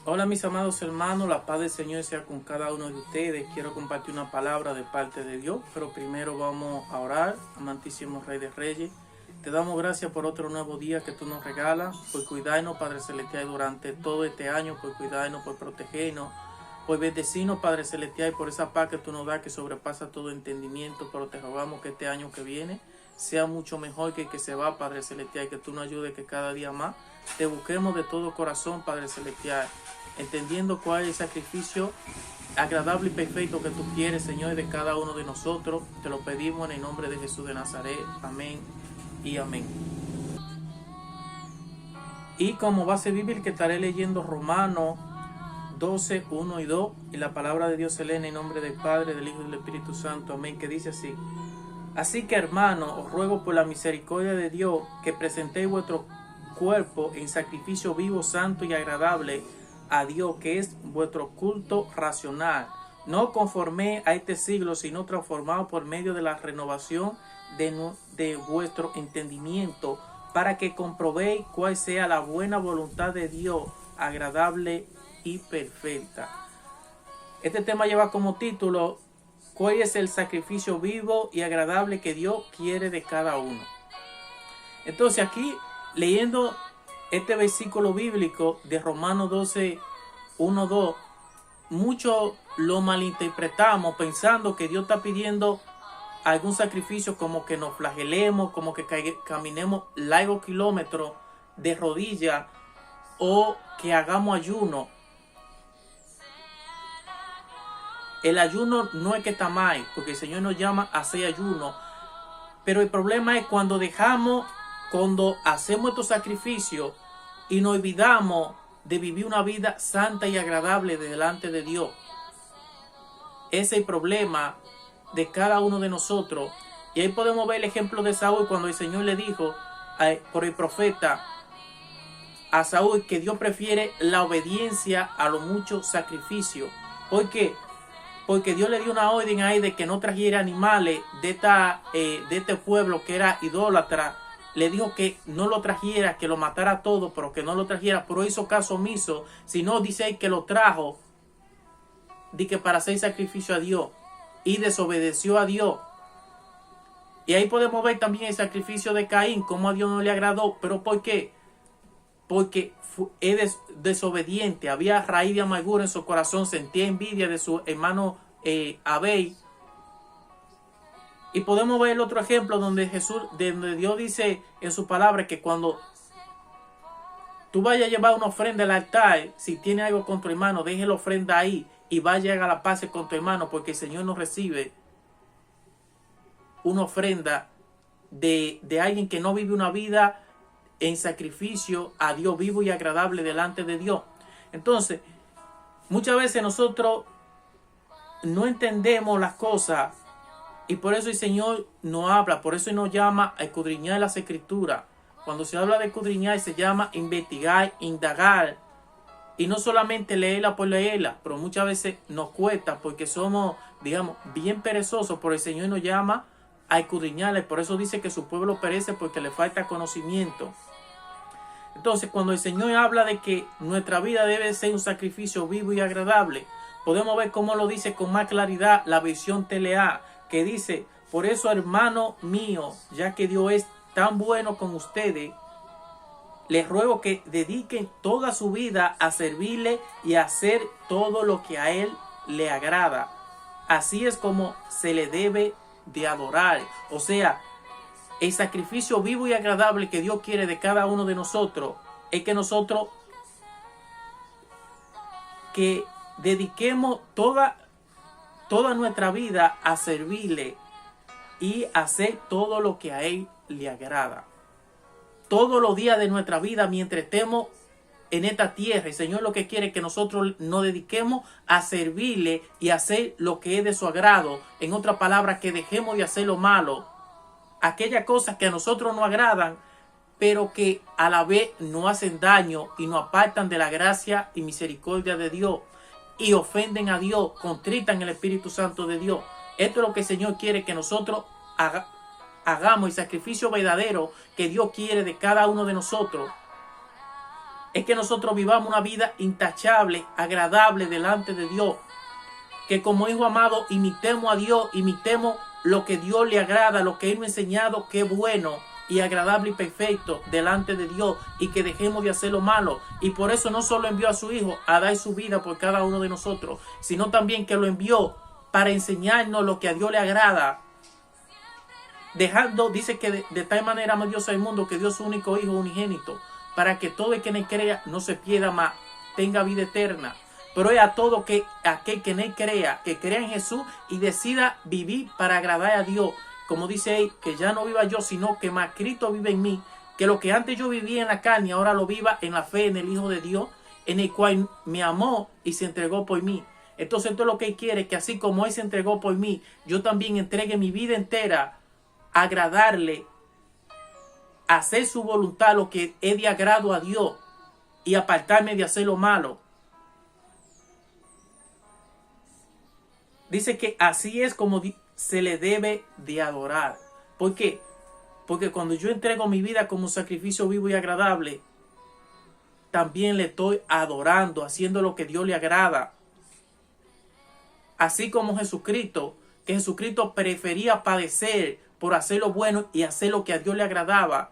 Hola mis amados hermanos, la paz del Señor sea con cada uno de ustedes. Quiero compartir una palabra de parte de Dios, pero primero vamos a orar. Amantísimo Rey de Reyes, te damos gracias por otro nuevo día que tú nos regalas, por cuidarnos, Padre Celestial, durante todo este año, por cuidarnos, por protegernos, por bendecirnos, Padre Celestial, por esa paz que tú nos das que sobrepasa todo entendimiento. Pero te rogamos que este año que viene sea mucho mejor que el que se va, Padre Celestial, que tú nos ayudes, que cada día más te busquemos de todo corazón, Padre Celestial, entendiendo cuál es el sacrificio agradable y perfecto que tú quieres, Señor, de cada uno de nosotros. Te lo pedimos en el nombre de Jesús de Nazaret. Amén y amén. Y como base bíblica que estaré leyendo Romanos 12, 1 y 2, y la palabra de Dios se lee en el nombre del Padre, del Hijo y del Espíritu Santo. Amén, que dice así: Así que, hermanos, os ruego por la misericordia de Dios que presentéis vuestro cuerpo en sacrificio vivo, santo y agradable a Dios, que es vuestro culto racional. No conforméis a este siglo, sino transformados por medio de la renovación de vuestro entendimiento, para que comprobéis cuál sea la buena voluntad de Dios, agradable y perfecta. Este tema lleva como título: ¿cuál es el sacrificio vivo y agradable que Dios quiere de cada uno? Entonces aquí, leyendo este versículo bíblico de Romanos 12, 1, 2, muchos lo malinterpretamos pensando que Dios está pidiendo algún sacrificio, como que nos flagelemos, como que caminemos largos kilómetros de rodillas, o que hagamos ayuno. El ayuno no es que está mal, porque el Señor nos llama a hacer ayuno, pero el problema es cuando hacemos estos sacrificios y nos olvidamos de vivir una vida santa y agradable delante de Dios. Ese es el problema de cada uno de nosotros. Y ahí podemos ver el ejemplo de Saúl, cuando el Señor le dijo por el profeta a Saúl que Dios prefiere la obediencia a los muchos sacrificios. ¿Por qué? Porque Dios le dio una orden ahí de que no trajera animales de este pueblo que era idólatra. Le dijo que no lo trajera, que lo matara todo, pero que no lo trajera. Pero hizo caso omiso. Si no, dice ahí que lo trajo, de que para hacer sacrificio a Dios, y desobedeció a Dios. Y ahí podemos ver también el sacrificio de Caín, cómo a Dios no le agradó. ¿Pero por qué? Porque es desobediente, había raíz de amargura en su corazón, sentía envidia de su hermano Abel. Y podemos ver el otro ejemplo donde Dios dice en su palabra que cuando tú vayas a llevar una ofrenda al altar, si tiene algo con tu hermano, deje la ofrenda ahí y vaya a la paz con tu hermano, porque el Señor no recibe una ofrenda de alguien que no vive una vida en sacrificio a Dios vivo y agradable delante de Dios. Entonces, muchas veces nosotros no entendemos las cosas, y por eso el Señor nos habla, por eso nos llama a escudriñar las Escrituras. Cuando se habla de escudriñar, se llama investigar, indagar, y no solamente leerla por leerla, pero muchas veces nos cuesta porque somos, digamos, bien perezosos. Por el Señor nos llama a escudriñarla, y por eso dice que su pueblo perece porque le falta conocimiento. Entonces, cuando el Señor habla de que nuestra vida debe ser un sacrificio vivo y agradable, podemos ver cómo lo dice con más claridad la versión TLA, que dice: por eso, hermano mío, ya que Dios es tan bueno con ustedes, les ruego que dediquen toda su vida a servirle y a hacer todo lo que a Él le agrada. Así es como se le debe de adorar. O sea, el sacrificio vivo y agradable que Dios quiere de cada uno de nosotros es que nosotros que dediquemos toda nuestra vida a servirle y hacer todo lo que a Él le agrada. Todos los días de nuestra vida, mientras estemos en esta tierra, el Señor lo que quiere es que nosotros nos dediquemos a servirle y hacer lo que es de su agrado. En otras palabras, que dejemos de hacer lo malo, aquellas cosas que a nosotros nos agradan, pero que a la vez nos hacen daño y nos apartan de la gracia y misericordia de Dios, y ofenden a Dios, contritan el Espíritu Santo de Dios. Esto es lo que el Señor quiere que nosotros hagamos, el sacrificio verdadero que Dios quiere de cada uno de nosotros. es que nosotros vivamos una vida intachable, agradable delante de Dios. Que como hijo amado imitemos a Dios, imitemos lo que Dios le agrada, lo que Él nos ha enseñado que es bueno y agradable y perfecto delante de Dios, y que dejemos de hacer lo malo. Y por eso no solo envió a su Hijo a dar su vida por cada uno de nosotros, sino también que lo envió para enseñarnos lo que a Dios le agrada. Dejando, dice que de tal manera amó Dios al mundo que dio su único Hijo unigénito, para que todo el que en él crea no se pierda, mas tenga vida eterna. Pero es a todo aquel que en él crea, que crea en Jesús y decida vivir para agradar a Dios. Como dice él, que ya no viva yo, sino que más Cristo vive en mí. Que lo que antes yo vivía en la carne, ahora lo viva en la fe en el Hijo de Dios, en el cual me amó y se entregó por mí. Entonces esto es lo que Él quiere, que así como Él se entregó por mí, yo también entregue mi vida entera a agradarle, a hacer su voluntad, lo que es de agrado a Dios, y apartarme de hacer lo malo. Dice que así es como se le debe de adorar. ¿Por qué? Porque cuando yo entrego mi vida como un sacrificio vivo y agradable, también le estoy adorando, haciendo lo que Dios le agrada. Así como Jesucristo, que Jesucristo prefería padecer por hacer lo bueno y hacer lo que a Dios le agradaba,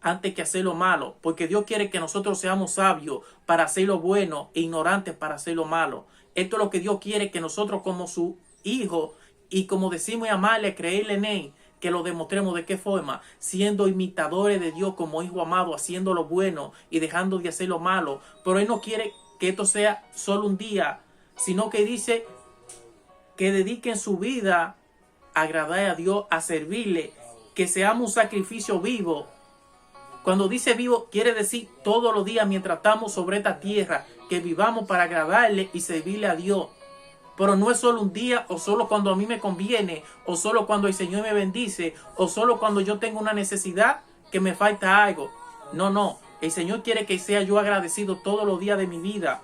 antes que hacer lo malo. Porque Dios quiere que nosotros seamos sabios para hacer lo bueno e ignorantes para hacer lo malo. Esto es lo que Dios quiere, que nosotros como su hijo, y como decimos amarle, creerle en Él, que lo demostremos. ¿De qué forma? Siendo imitadores de Dios como hijo amado, haciendo lo bueno y dejando de hacer lo malo. Pero Él no quiere que esto sea solo un día, sino que dice que dediquen su vida a agradar a Dios, a servirle, que seamos un sacrificio vivo. Cuando dice vivo, quiere decir todos los días mientras estamos sobre esta tierra, que vivamos para agradarle y servirle a Dios. Pero no es solo un día, o solo cuando a mí me conviene, o solo cuando el Señor me bendice, o solo cuando yo tengo una necesidad, que me falta algo. No. El Señor quiere que sea yo agradecido todos los días de mi vida.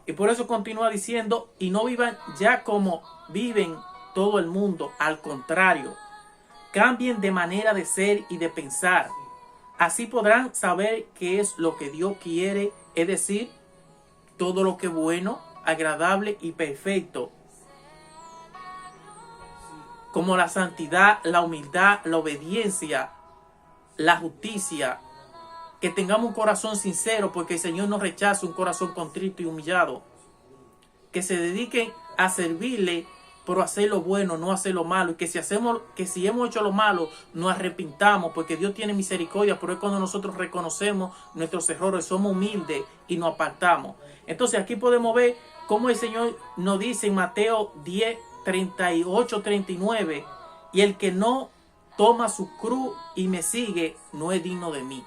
Y por eso continúa diciendo, y no vivan ya como viven todo el mundo. Al contrario, cambien de manera de ser y de pensar. Así podrán saber qué es lo que Dios quiere, es decir, todo lo que es bueno, agradable y perfecto, como la santidad, la humildad, la obediencia, la justicia. Que tengamos un corazón sincero, porque el Señor no rechaza un corazón contrito y humillado. Que se dediquen a servirle, pero hacer lo bueno, no hacer lo malo. Y que si hemos hecho lo malo, nos arrepintamos, porque Dios tiene misericordia. Pero es cuando nosotros reconocemos nuestros errores, somos humildes y nos apartamos. Entonces aquí podemos ver cómo el Señor nos dice en Mateo 10, 38, 39, y el que no toma su cruz y me sigue, no es digno de mí.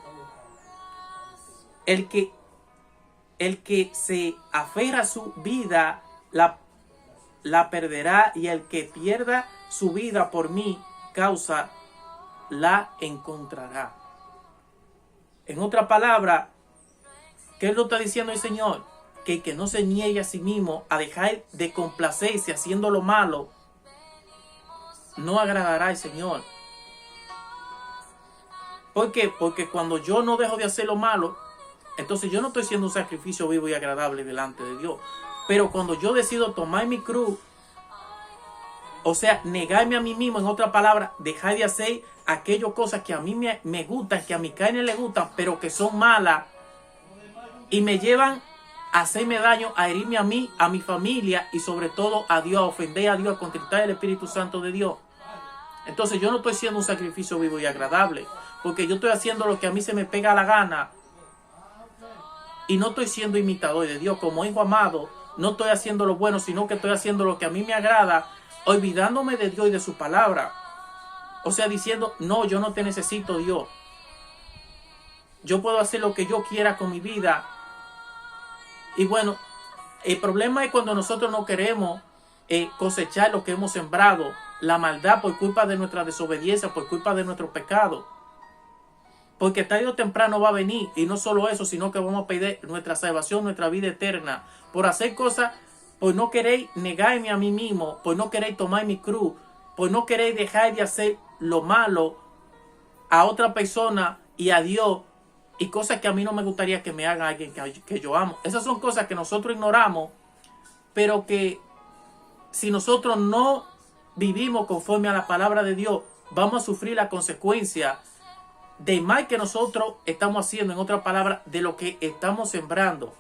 El que se aferra a su vida, la perderá, y el que pierda su vida por mi causa, la encontrará. En otra palabra, ¿qué es lo que está diciendo el Señor? Que el que no se niegue a sí mismo, a dejar de complacerse haciendo lo malo, no agradará al Señor. ¿Por qué? Porque cuando yo no dejo de hacer lo malo, entonces yo no estoy siendo un sacrificio vivo y agradable delante de Dios. Pero cuando yo decido tomar mi cruz, o sea, negarme a mí mismo, en otra palabra, dejar de hacer aquellas cosas que a mí me gustan, que a mi carne le gustan, pero que son malas y me llevan a hacerme daño, a herirme a mí, a mi familia y sobre todo a Dios, a ofender a Dios, a contritar el Espíritu Santo de Dios. Entonces yo no estoy siendo un sacrificio vivo y agradable, porque yo estoy haciendo lo que a mí se me pega la gana y no estoy siendo imitador de Dios. Como hijo amado, no estoy haciendo lo bueno, sino que estoy haciendo lo que a mí me agrada, olvidándome de Dios y de su palabra. O sea, diciendo, no, yo no te necesito, Dios. Yo puedo hacer lo que yo quiera con mi vida. Y bueno, el problema es cuando nosotros no queremos cosechar lo que hemos sembrado, la maldad, por culpa de nuestra desobediencia, por culpa de nuestro pecado. Porque tarde o temprano va a venir, y no solo eso, sino que vamos a perder nuestra salvación, nuestra vida eterna, por hacer cosas, por no querer negarme a mí mismo, por no querer tomar mi cruz, por no querer dejar de hacer lo malo a otra persona y a Dios, y cosas que a mí no me gustaría que me haga alguien que yo amo. Esas son cosas que nosotros ignoramos, pero que si nosotros no vivimos conforme a la palabra de Dios, vamos a sufrir la consecuencia de mal que nosotros estamos haciendo, en otras palabras, de lo que estamos sembrando.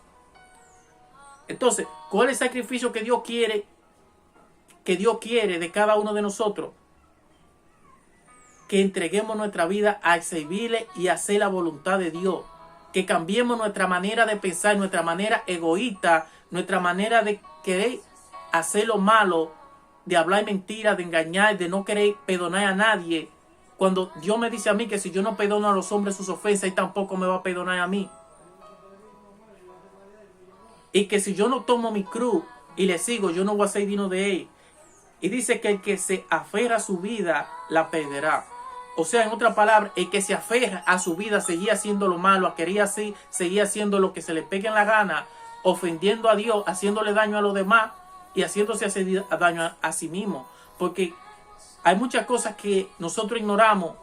Entonces, ¿cuál es el sacrificio que Dios quiere? Que Dios quiere de cada uno de nosotros. Que entreguemos nuestra vida a servirle y hacer la voluntad de Dios. Que cambiemos nuestra manera de pensar, nuestra manera egoísta, nuestra manera de querer hacer lo malo, de hablar mentiras, de engañar, de no querer perdonar a nadie. Cuando Dios me dice a mí que si yo no perdono a los hombres sus ofensas, Él tampoco me va a perdonar a mí. Y que si yo no tomo mi cruz y le sigo, yo no voy a ser digno de Él. Y dice que el que se aferra a su vida, la perderá. O sea, en otras palabras, el que se aferra a su vida, seguía haciendo lo malo, quería así, seguía haciendo lo que se le pegue en la gana, ofendiendo a Dios, haciéndole daño a los demás y haciéndose daño a sí mismo. Porque hay muchas cosas que nosotros ignoramos,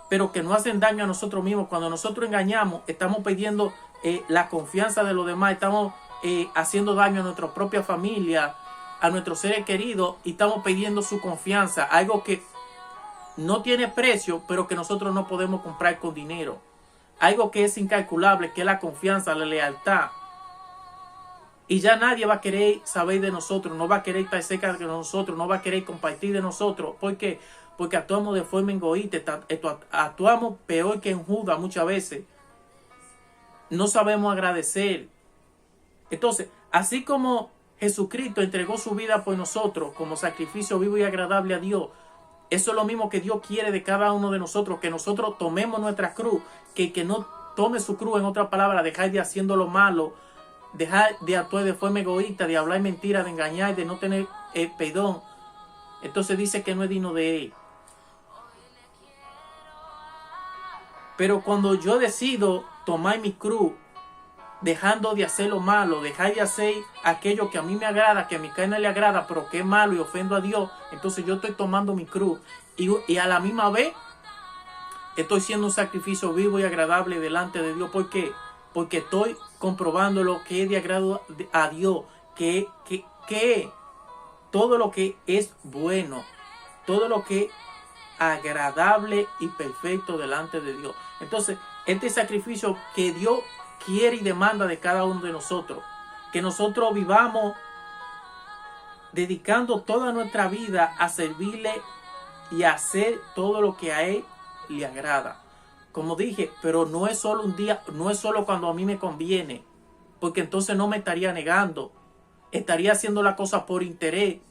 pero que nos hacen daño a nosotros mismos. Cuando nosotros engañamos, estamos perdiendo la confianza de los demás, estamos haciendo daño a nuestra propia familia, a nuestros seres queridos, y estamos perdiendo su confianza. Algo que no tiene precio, pero que nosotros no podemos comprar con dinero. Algo que es incalculable, que es la confianza, la lealtad. Y ya nadie va a querer saber de nosotros, no va a querer estar cerca de nosotros, no va a querer compartir de nosotros. ¿Por qué? Porque actuamos de forma egoísta, actuamos peor que en Judas muchas veces. No sabemos agradecer. Entonces, así como Jesucristo entregó su vida por nosotros como sacrificio vivo y agradable a Dios, eso es lo mismo que Dios quiere de cada uno de nosotros, que nosotros tomemos nuestra cruz, que no tome su cruz, en otras palabras, dejar de haciendo lo malo, dejar de actuar de forma egoísta, de hablar mentiras, de engañar, de no tener perdón. Entonces dice que no es digno de Él. Pero cuando yo decido tomar mi cruz, dejando de hacer lo malo, dejar de hacer aquello que a mí me agrada, que a mi carne le agrada, pero que es malo y ofendo a Dios, entonces yo estoy tomando mi cruz y a la misma vez estoy siendo un sacrificio vivo y agradable delante de Dios. ¿Por qué? Porque estoy comprobando lo que es de agrado a Dios, que todo lo que es bueno, todo lo que es agradable y perfecto delante de Dios. Entonces, este sacrificio que Dios quiere y demanda de cada uno de nosotros, que nosotros vivamos dedicando toda nuestra vida a servirle y a hacer todo lo que a Él le agrada. Como dije, pero no es solo un día, no es solo cuando a mí me conviene, porque entonces no me estaría negando, estaría haciendo la cosa por interés,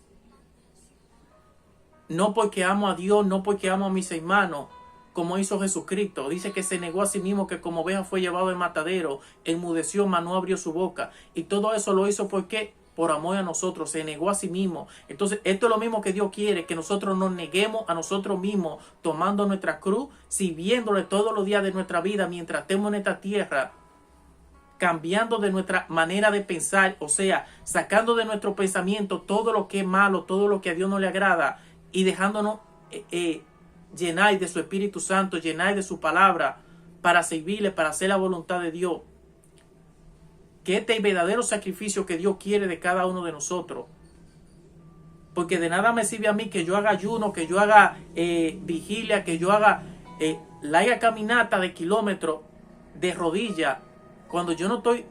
no porque amo a Dios, no porque amo a mis hermanos, como hizo Jesucristo. Dice que se negó a sí mismo, que como oveja fue llevado al matadero, enmudeció, mas no abrió su boca. Y todo eso lo hizo porque por amor a nosotros, se negó a sí mismo. Entonces, esto es lo mismo que Dios quiere, que nosotros nos neguemos a nosotros mismos, tomando nuestra cruz, sirviéndole todos los días de nuestra vida mientras estemos en esta tierra, cambiando de nuestra manera de pensar, o sea, sacando de nuestro pensamiento todo lo que es malo, todo lo que a Dios no le agrada, y dejándonos llenar de su Espíritu Santo, llenar de su palabra, para servirle, para hacer la voluntad de Dios. Que este es el verdadero sacrificio que Dios quiere de cada uno de nosotros. Porque de nada me sirve a mí que yo haga ayuno, que yo haga vigilia, que yo haga larga caminata de kilómetros de rodillas, cuando yo no estoy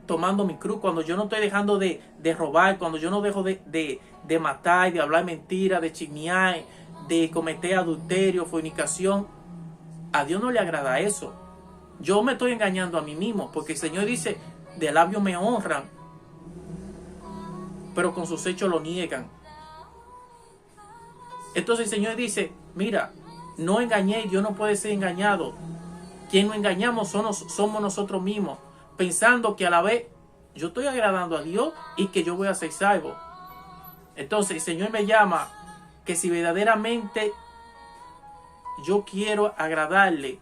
tomando mi cruz, cuando yo no estoy dejando de robar, cuando yo no dejo de matar, de hablar mentiras, de chismear, de cometer adulterio, fornicación. A Dios no le agrada eso. Yo me estoy engañando a mí mismo, porque el Señor dice, de labios me honran, pero con sus hechos lo niegan. Entonces el Señor dice, mira, no engañé, Dios no puede ser engañado. Quien nos engañamos somos nosotros mismos, pensando que a la vez yo estoy agradando a Dios y que yo voy a ser salvo. Entonces el Señor me llama que si verdaderamente yo quiero agradarle,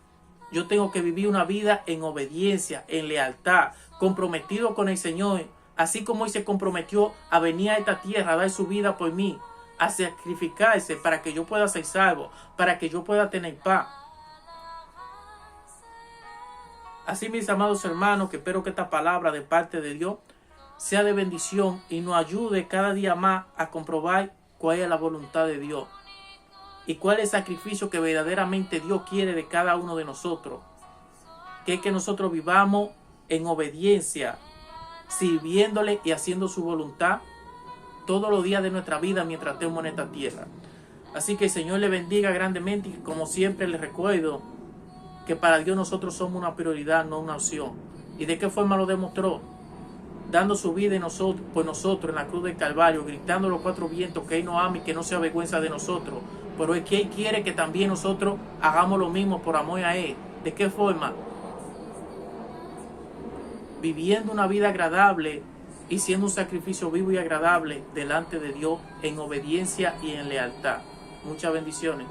yo tengo que vivir una vida en obediencia, en lealtad, comprometido con el Señor, así como Él se comprometió a venir a esta tierra a dar su vida por mí, a sacrificarse para que yo pueda ser salvo, para que yo pueda tener paz. Así, mis amados hermanos, que espero que esta palabra de parte de Dios sea de bendición y nos ayude cada día más a comprobar cuál es la voluntad de Dios y cuál es el sacrificio que verdaderamente Dios quiere de cada uno de nosotros, que es que nosotros vivamos en obediencia, sirviéndole y haciendo su voluntad todos los días de nuestra vida mientras estemos en esta tierra. Así que el Señor le bendiga grandemente y como siempre les recuerdo que para Dios nosotros somos una prioridad, no una opción. ¿Y de qué forma lo demostró? Dando su vida por nosotros en la cruz del Calvario, gritando a los cuatro vientos que Él nos ama y que no se avergüenza de nosotros. Pero es que Él quiere que también nosotros hagamos lo mismo por amor a Él. ¿De qué forma? Viviendo una vida agradable y siendo un sacrificio vivo y agradable delante de Dios en obediencia y en lealtad. Muchas bendiciones.